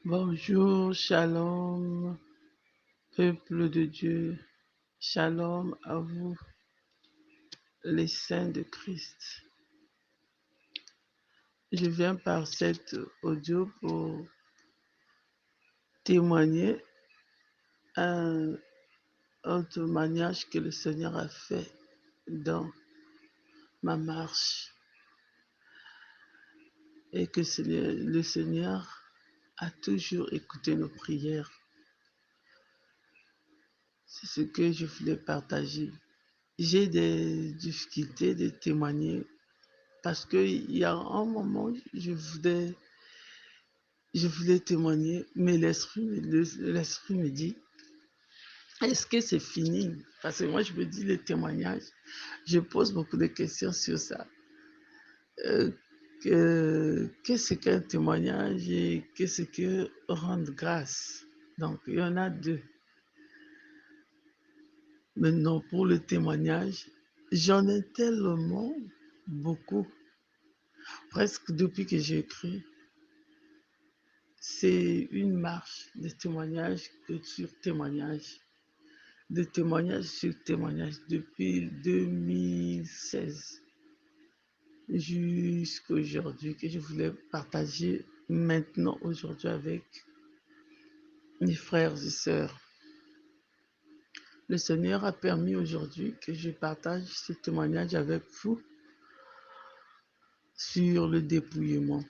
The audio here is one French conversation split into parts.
Bonjour, shalom, peuple de Dieu, shalom à vous, les saints de Christ. Je viens par cette audio pour témoigner un témoignage que le Seigneur a fait dans ma marche et que le Seigneur a toujours écouté nos prières. C'est ce que je voulais partager. J'ai des difficultés de témoigner parce qu'il y a un moment, je voulais témoigner, mais l'esprit me dit, est-ce que c'est fini? Parce que moi, je me dis, les témoignages, je pose beaucoup de questions sur ça. Qu'est-ce qu'un témoignage et qu'est-ce que rendre grâce? Donc, il y en a deux. Maintenant, pour le témoignage, j'en ai tellement beaucoup, presque depuis que j'ai écrit. C'est une marche de témoignage sur témoignage, de témoignage sur témoignage depuis 2016 jusqu'à aujourd'hui que je voulais partager maintenant aujourd'hui avec mes frères et sœurs. Le Seigneur a permis aujourd'hui que je partage ce témoignage avec vous sur le dépouillement,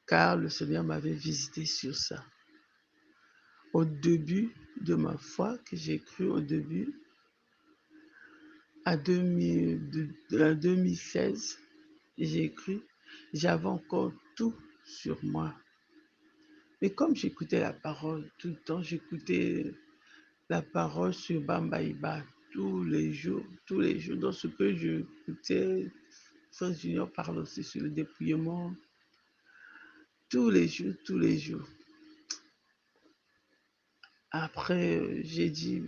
car le Seigneur m'avait visité sur ça. Au début de ma foi, que j'ai cru au début, à 2016, j'ai cru, j'avais encore tout sur moi. Mais comme j'écoutais la parole tout le temps, j'écoutais la parole sur Bambaïba tous les jours. Dans ce que j'écoutais, Frère Junior parle aussi sur le dépouillement, tous les jours, tous les jours. Après, j'ai dit,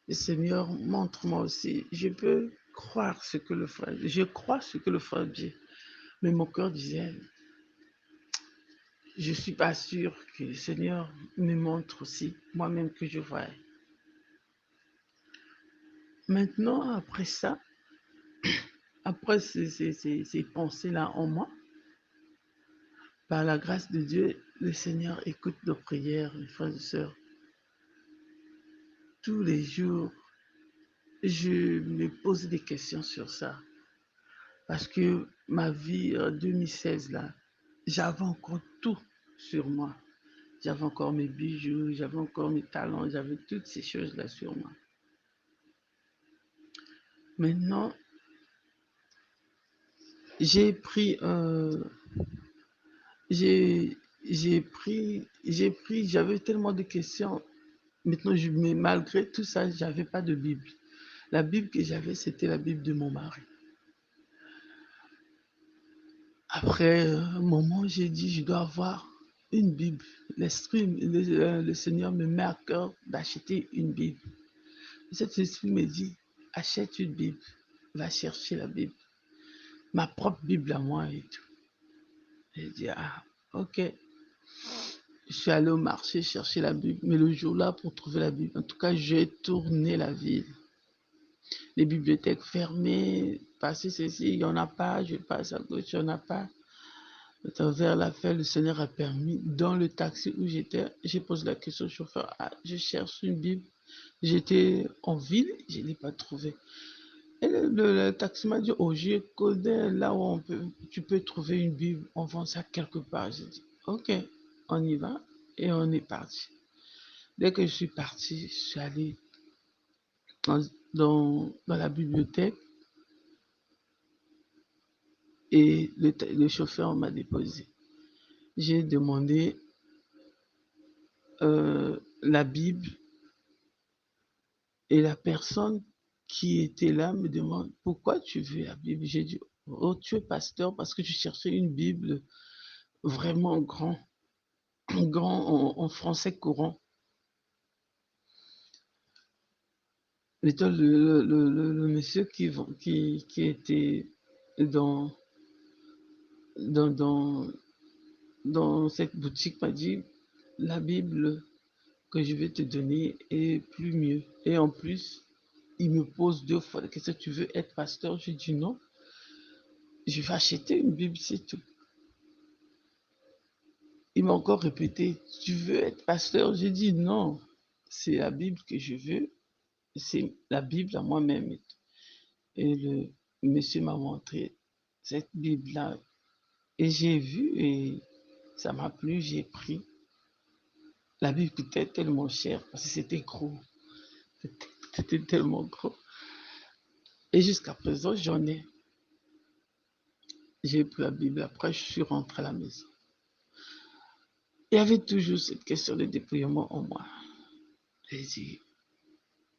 le Seigneur, montre-moi aussi. Je peux croire ce que le frère dit. Je crois ce que le frère dit. Mais mon cœur disait, je ne suis pas sûr que le Seigneur me montre aussi, moi-même que je vois. Maintenant, après ça, après ces pensées-là en moi, par la grâce de Dieu, le Seigneur écoute nos prières, mes frères et sœurs. Tous les jours, je me pose des questions sur ça. Parce que ma vie en 2016, là, j'avais encore tout sur moi. J'avais encore mes bijoux, j'avais encore mes talents, j'avais toutes ces choses-là sur moi. Maintenant, j'ai pris, j'avais tellement de questions. Maintenant, mais malgré tout ça, j'avais pas de Bible. La Bible que j'avais, c'était la Bible de mon mari. Après un moment, j'ai dit, je dois avoir une Bible. Le Seigneur me met à cœur d'acheter une Bible. Cet esprit me dit, achète une Bible, va chercher la Bible, ma propre Bible à moi et tout. J'ai dit, ah, ok. Je suis allé au marché chercher la Bible, mais le jour-là, pour trouver la Bible, en tout cas, j'ai tourné la ville. Les bibliothèques fermées, passer ceci, il n'y en a pas, je passe à gauche, il n'y en a pas. Vers la fin, le Seigneur a permis, dans le taxi où j'étais, j'ai posé la question au chauffeur, ah, je cherche une Bible. J'étais en ville, je ne l'ai pas trouvée. Et le taxi m'a dit, oh, je connais là où tu peux trouver une Bible, on vend ça quelque part. J'ai dit, ok, on y va et on est parti. Dès que je suis parti, je suis allé dans la bibliothèque et le chauffeur m'a déposé. J'ai demandé la Bible et la personne qui était là me demande pourquoi tu veux la Bible. J'ai dit, oh, tu es pasteur parce que je cherchais une Bible vraiment grand en français courant. Le monsieur qui était dans, dans, dans, dans cette boutique m'a dit, la Bible que je vais te donner est plus mieux. Et en plus, il me pose 2 fois la question, tu veux être pasteur? Je dis non, je vais acheter une Bible, c'est tout. Il m'a encore répété, tu veux être pasteur? J'ai dit non, c'est la Bible que je veux, c'est la Bible à moi-même. Et le monsieur m'a montré cette Bible-là. Et j'ai vu et ça m'a plu, j'ai pris. La Bible coûtait tellement cher parce que c'était gros. C'était tellement gros. Et jusqu'à présent, j'en ai. J'ai pris la Bible. Après, je suis rentré à la maison. Il y avait toujours cette question de dépouillement en moi. J'ai dit,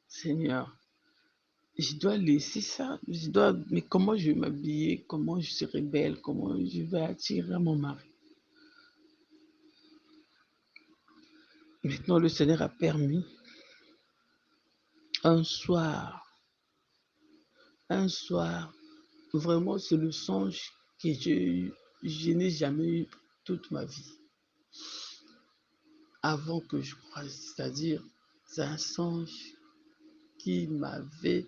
Seigneur, je dois laisser ça. Mais comment je vais m'habiller? Comment je serai belle? Comment je vais attirer mon mari? Maintenant, le Seigneur a permis un soir, un soir, vraiment, c'est le songe que je n'ai jamais eu toute ma vie. Avant que je croise, c'est-à-dire, c'est un songe qui m'avait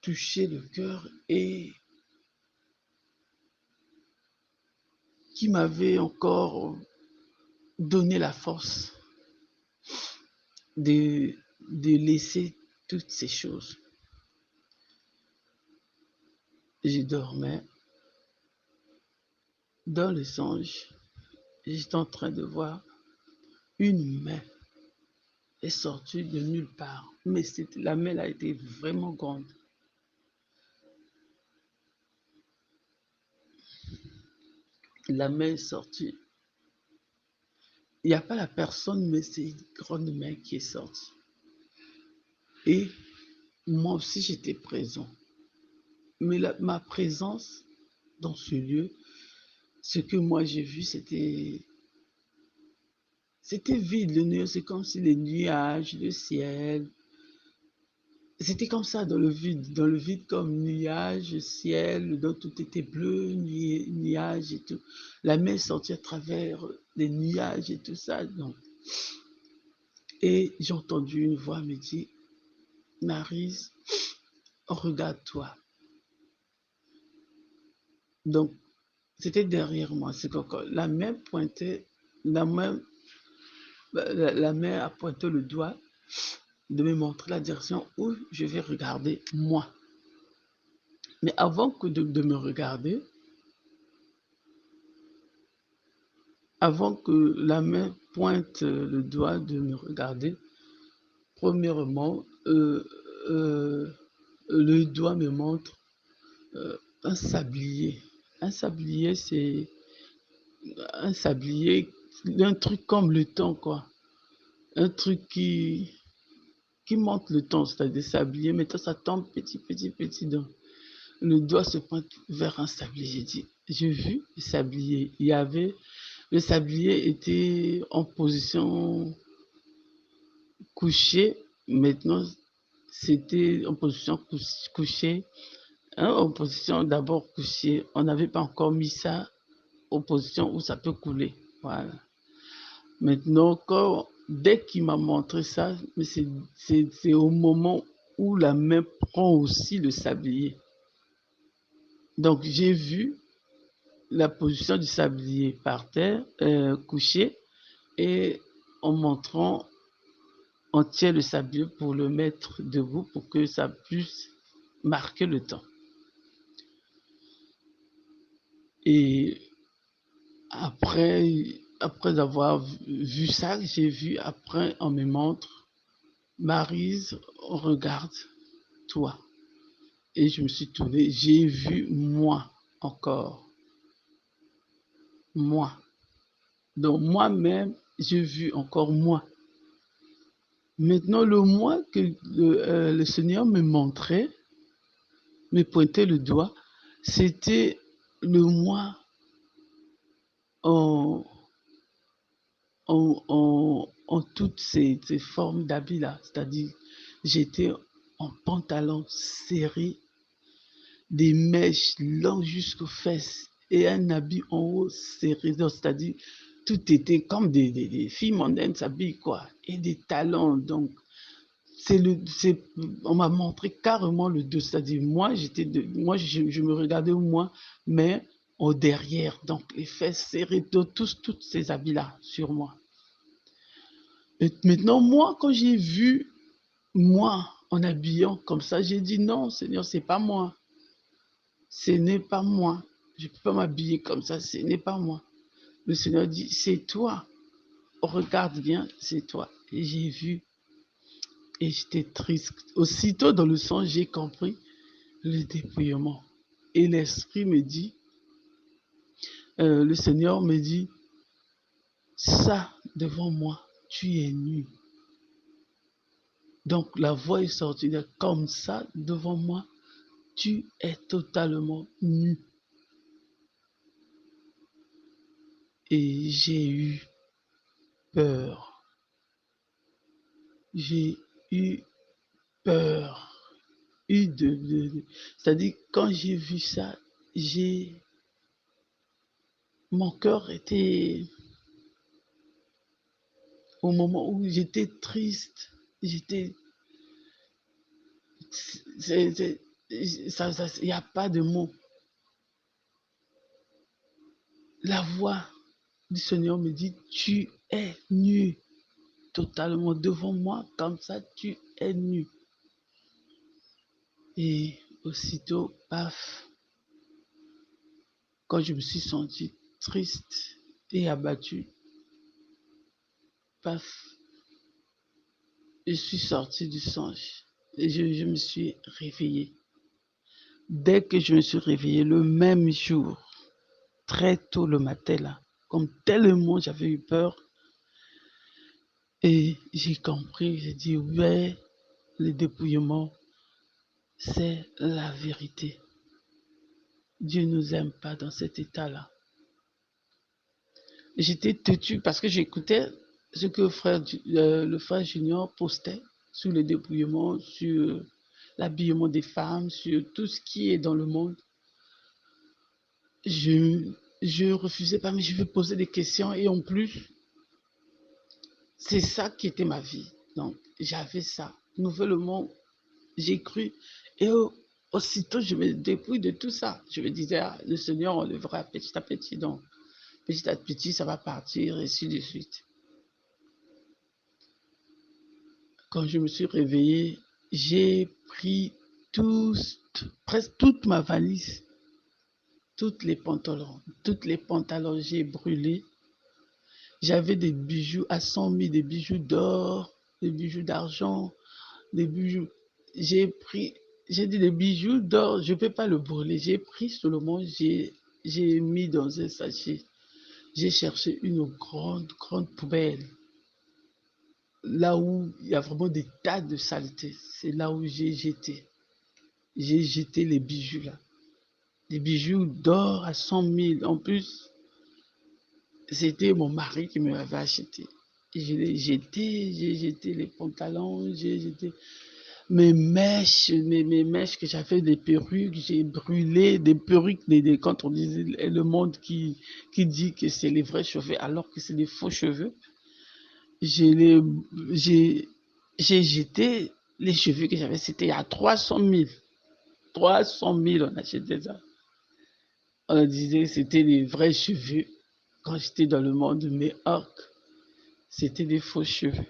touché le cœur et qui m'avait encore donné la force de, de laisser toutes ces choses. Je dormais dans le songe, j'étais en train de voir une main est sortie de nulle part, mais la main a été vraiment grande. La main est sortie. Il n'y a pas la personne, mais c'est une grande main qui est sortie. Et moi aussi, j'étais présent. Mais ma présence dans ce lieu, ce que moi j'ai vu, c'était vide. Le nuage, c'est comme si les nuages, le ciel, c'était comme ça dans le vide comme nuage, ciel, donc tout était bleu, nuage et tout. La mer sortait à travers les nuages et tout ça. Donc. Et j'ai entendu une voix me dire, Maryse, regarde-toi. Donc, c'était derrière moi. C'est que la main pointait, la main a pointé le doigt de me montrer la direction où je vais regarder moi. Mais avant de me regarder, avant que la main pointe le doigt de me regarder, premièrement, le doigt me montre un sablier. Un sablier, c'est un sablier, un truc comme le temps, quoi. Un truc qui montre le temps, c'est-à-dire des sabliers, mais ça tombe petit, petit, petit. Donc, le doigt se pointe vers un sablier. J'ai vu le sablier. Le sablier était en position couchée. Maintenant, c'était en position couchée. Hein, en position d'abord couchée. On n'avait pas encore mis ça en position où ça peut couler. Voilà. Maintenant, dès qu'il m'a montré ça, c'est au moment où la main prend aussi le sablier. Donc, j'ai vu la position du sablier par terre, couché, et en montrant, on tient le sablier pour le mettre debout pour que ça puisse marquer le temps. Et après avoir vu ça, j'ai vu, après, on me montre, Maryse, regarde-toi. Et je me suis tournée, j'ai vu moi encore. Moi. Donc moi-même, j'ai vu encore moi. Maintenant, le moi que le Seigneur me montrait, me pointait le doigt, c'était le moi en, en toutes ces formes d'habits là. C'est-à-dire, j'étais en pantalon serré, des mèches longues jusqu'aux fesses, et un habit en haut serré, c'est-à-dire tout était comme des filles mondaines s'habillent, quoi, et des talons. Donc, on m'a montré carrément le dos, c'est-à-dire moi, je me regardais au moins, mais au derrière, donc les fesses serrées, tous ces habits-là sur moi. Et maintenant, moi, quand j'ai vu moi en habillant comme ça, j'ai dit non, Seigneur, c'est pas moi. Ce n'est pas moi. Je ne peux pas m'habiller comme ça, ce n'est pas moi. Le Seigneur dit, c'est toi. Regarde bien, c'est toi. Et j'ai vu et j'étais triste. Aussitôt dans le songe, j'ai compris le dépouillement. Et l'Esprit me dit, le Seigneur me dit, ça devant moi, tu es nu. Donc la voix est sortie de comme ça devant moi, tu es totalement nu. Et j'ai eu peur. J'ai eu peur. C'est-à-dire, quand j'ai vu ça, mon cœur était au moment où j'étais triste. J'étais, il n'y a pas de mots. La voix du Seigneur me dit, tu es nu, totalement devant moi, comme ça, tu es nu. Et aussitôt, paf, quand je me suis senti triste et abattu, paf, je suis sorti du songe et je me suis réveillé. Dès que je me suis réveillé, le même jour, très tôt le matin, là, comme tellement j'avais eu peur, et j'ai compris, j'ai dit, ouais, le dépouillement, c'est la vérité. Dieu ne nous aime pas dans cet état-là. J'étais têtu parce que j'écoutais ce que le frère Junior postait sur le dépouillement, sur l'habillement des femmes, sur tout ce qui est dans le monde. Je refusais pas, mais je veux poser des questions et en plus, c'est ça qui était ma vie. Donc, j'avais ça. Nouvellement, j'ai cru et aussitôt, je me dépouille de tout ça. Je me disais, ah, le Seigneur, on le verra petit à petit. Donc, petit à petit, ça va partir et ainsi de suite. Quand je me suis réveillé, j'ai pris presque toute ma valise, toutes les pantalons, j'ai brûlé. J'avais des bijoux à 100 000, des bijoux d'or, des bijoux d'argent, des bijoux. J'ai dit des bijoux d'or, je ne peux pas le brûler. J'ai pris seulement, j'ai mis dans un sachet. J'ai cherché une grande poubelle. Là où il y a vraiment des tas de saleté. C'est là où j'ai jeté. J'ai jeté les bijoux là. Des bijoux d'or à 100 000. En plus, c'était mon mari qui me l'avait acheté. Je l'ai jeté, j'ai jeté les pantalons, j'ai jeté mes mèches que j'avais, des perruques, j'ai brûlé des perruques, quand on disait le monde qui dit que c'est les vrais cheveux alors que c'est des faux cheveux. J'ai jeté les cheveux que j'avais, c'était à 300 000. 300 000, on achetait ça. On disait que c'était les vrais cheveux. Quand j'étais dans le monde, mais c'était des faux cheveux.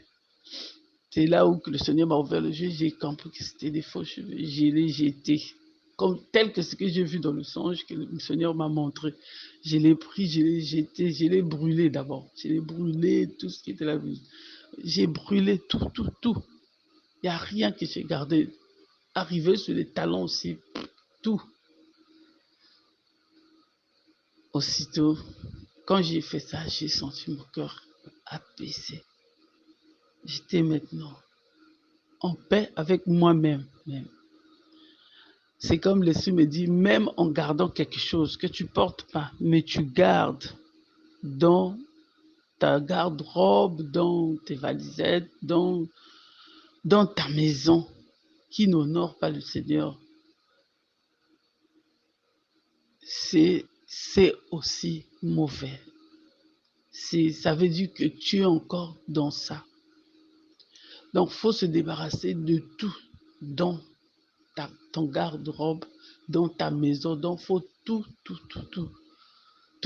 C'est là où le Seigneur m'a ouvert le jeu, j'ai compris que c'était des faux cheveux. Je les jeté. Comme tel que ce que j'ai vu dans le songe que le Seigneur m'a montré. Je l'ai pris, je l'ai jeté, je l'ai brûlé d'abord. Je l'ai brûlé, tout ce qui était là. J'ai brûlé tout. Il n'y a rien que j'ai gardé. Arrivé sur les talons aussi, tout. Aussitôt, quand j'ai fait ça, j'ai senti mon cœur apaisé. J'étais maintenant en paix avec moi-même. C'est comme l'Esprit me dit, même en gardant quelque chose que tu portes pas, mais tu gardes dans ta garde-robe, dans tes valisettes, dans ta maison, qui n'honore pas le Seigneur, c'est c'est aussi mauvais. Ça veut dire que tu es encore dans ça. Donc, il faut se débarrasser de tout dans ton garde-robe, dans ta maison. Donc, il faut tout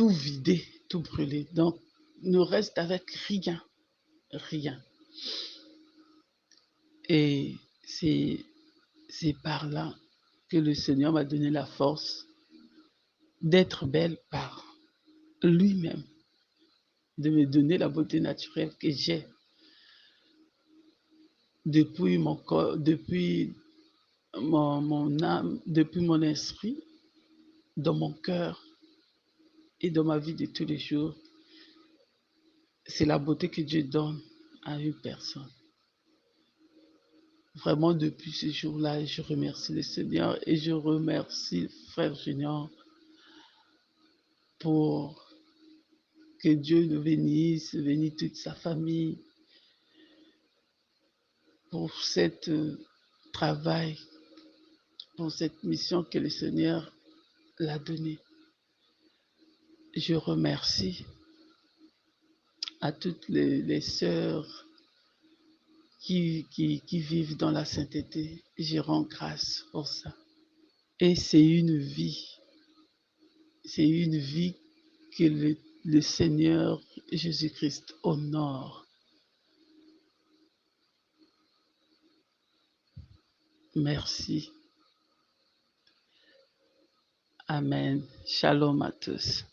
vider, tout brûler. Donc, ne reste avec rien, rien. Et c'est par là que le Seigneur m'a donné la force d'être belle par lui-même, de me donner la beauté naturelle que j'ai depuis mon corps, depuis mon âme, depuis mon esprit, dans mon cœur et dans ma vie de tous les jours. C'est la beauté que Dieu donne à une personne. Vraiment, depuis ce jour-là, je remercie le Seigneur et je remercie Frère Junior pour que Dieu le bénisse toute sa famille, pour cette travail, pour cette mission que le Seigneur l'a donnée. Je remercie à toutes les sœurs qui vivent dans la sainteté. Je rends grâce pour ça. Et c'est une vie que le Seigneur Jésus-Christ honore. Merci. Amen. Shalom à tous.